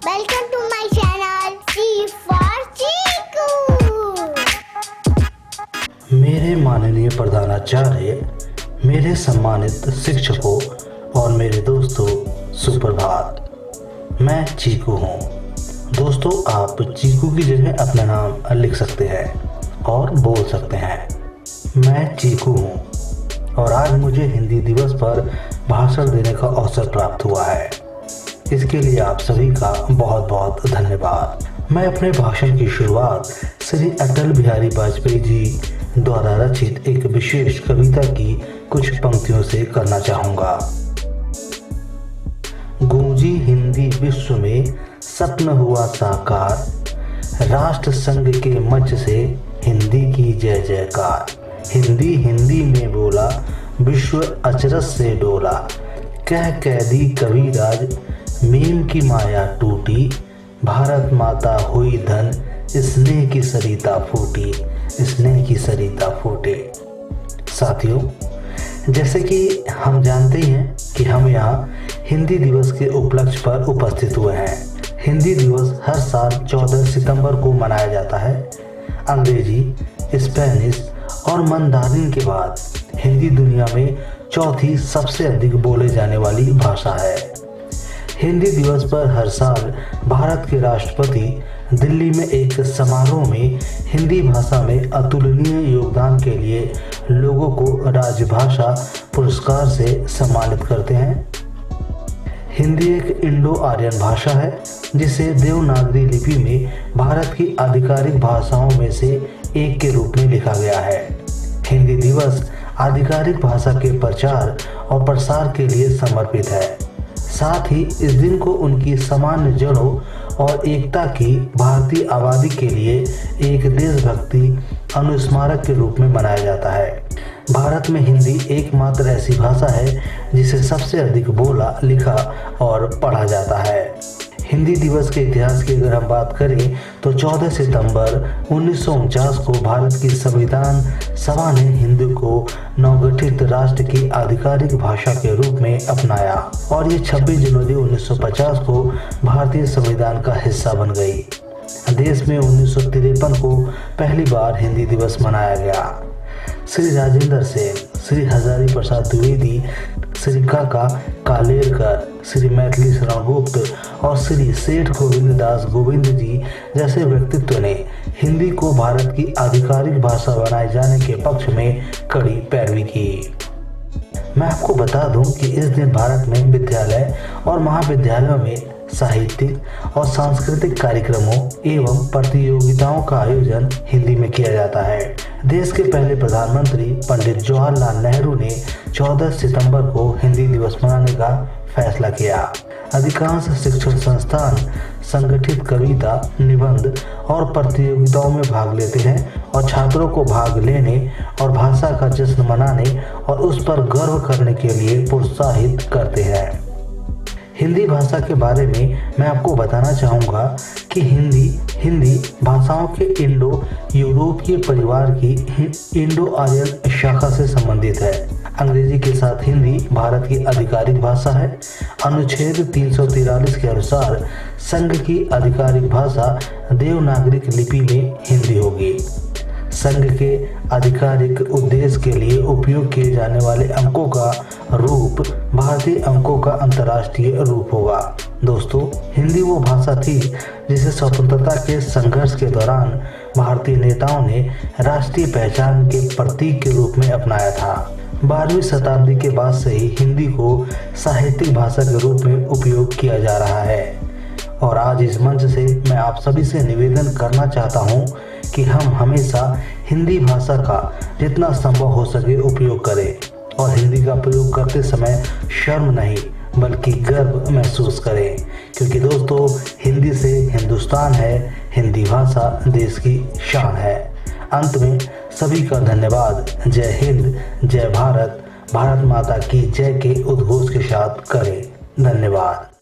Welcome to my channel C for Chiku। मेरे माननीय प्रधानाचार्य, मेरे सम्मानित शिक्षकों और मेरे दोस्तों, सुप्रभात। मैं चीकू हूँ। दोस्तों, आप चीकू की जगह अपना नाम लिख सकते हैं और बोल सकते हैं, मैं चीकू हूँ। और आज मुझे हिंदी दिवस पर भाषण देने का अवसर प्राप्त हुआ है। इसके लिए आप सभी का बहुत बहुत धन्यवाद। मैं अपने भाषण की शुरुआत श्री अटल बिहारी वाजपेयी जी द्वारा रचित एक विशेष कविता की कुछ पंक्तियों से करना चाहूँगा। गूंजी हिंदी विश्व में सपन हुआ साकार, राष्ट्र संघ के मंच से हिंदी की जय जयकार। हिंदी हिंदी में बोला, विश्व अचरज से डोला, कह दी कविराज, मीम की माया टूटी, भारत माता हुई धन, स्नेह की सरिता फूटी, स्नेह की सरिता फूटे। साथियों, जैसे कि हम जानते हैं कि हम यहाँ हिंदी दिवस के उपलक्ष्य पर उपस्थित हुए हैं। हिंदी दिवस हर साल 14 सितंबर को मनाया जाता है। अंग्रेजी, स्पेनिश और मंदारिन के बाद हिंदी दुनिया में चौथी सबसे अधिक बोले जाने वाली भाषा है। हिंदी दिवस पर हर साल भारत के राष्ट्रपति दिल्ली में एक समारोह में हिंदी भाषा में अतुलनीय योगदान के लिए लोगों को राजभाषा पुरस्कार से सम्मानित करते हैं। हिंदी एक इंडो आर्यन भाषा है जिसे देवनागरी लिपि में भारत की आधिकारिक भाषाओं में से एक के रूप में लिखा गया है। हिंदी दिवस आधिकारिक भाषा के प्रचार और प्रसार के लिए समर्पित है। साथ ही इस दिन को उनकी सामान्य जड़ों और एकता की भारतीय आबादी के लिए एक देशभक्ति अनुस्मारक के रूप में मनाया जाता है। भारत में हिंदी एकमात्र ऐसी भाषा है जिसे सबसे अधिक बोला, लिखा और पढ़ा जाता है। हिंदी दिवस के इतिहास की अगर हम बात करें तो 14 सितंबर 1949 को भारत की संविधान सभा ने हिंदी को नवगठित राष्ट्र की आधिकारिक भाषा के रूप में अपनाया और ये 26 जनवरी 1950 को भारतीय संविधान का हिस्सा बन गई। देश में 1953 को पहली बार हिंदी दिवस मनाया गया। श्री राजेंद्र सेन, श्री हजारी प्रसाद द्विवेदी, श्री काका कालेलकर, श्री मैथिली शरण गुप्त और श्री सेठ गोविंद दास गोविंद जी जैसे व्यक्तित्व ने हिंदी को भारत की आधिकारिक भाषा बनाए जाने के पक्ष में कड़ी पैरवी की। मैं आपको बता दूं कि इस दिन भारत में विद्यालय और महाविद्यालयों में साहित्यिक और सांस्कृतिक कार्यक्रमों एवं प्रतियोगिताओं का आयोजन हिंदी में किया जाता है। देश के पहले प्रधानमंत्री पंडित जवाहरलाल नेहरू ने 14 सितंबर को हिंदी दिवस मनाने का फैसला किया। अधिकांश शिक्षण संस्थान संगठित कविता, निबंध और प्रतियोगिताओं में भाग लेते हैं और छात्रों को भाग लेने और भाषा का जश्न मनाने और उस पर गर्व करने के लिए प्रोत्साहित करते हैं। हिंदी भाषा के बारे में मैं आपको बताना चाहूँगा कि हिंदी भाषाओं के इंडो यूरोपीय परिवार की इंडो आर्यन शाखा से संबंधित है। अंग्रेजी के साथ हिंदी भारत की आधिकारिक भाषा है। अनुच्छेद 343 के अनुसार संघ की आधिकारिक भाषा देवनागरिक लिपि में हिंदी होगी। संघ के आधिकारिक उद्देश्य के लिए उपयोग किए जाने वाले अंकों का रूप भारतीय अंकों का अंतर्राष्ट्रीय रूप होगा। दोस्तों, हिंदी वो भाषा थी जिसे स्वतंत्रता के संघर्ष के दौरान भारतीय नेताओं ने राष्ट्रीय पहचान के प्रतीक के रूप में अपनाया था। 12वीं शताब्दी के बाद से ही हिंदी को साहित्यिक भाषा के रूप में उपयोग किया जा रहा है। और आज इस मंच से मैं आप सभी से निवेदन करना चाहता हूँ कि हम हमेशा हिंदी भाषा का जितना संभव हो सके उपयोग करें और हिंदी का प्रयोग करते समय शर्म नहीं बल्कि गर्व महसूस करें, क्योंकि दोस्तों, हिंदी से हिंदुस्तान है, हिंदी भाषा देश की शान है। अंत में सभी का धन्यवाद। जय हिंद, जय भारत, भारत माता की जय के उद्घोष के साथ करें। धन्यवाद।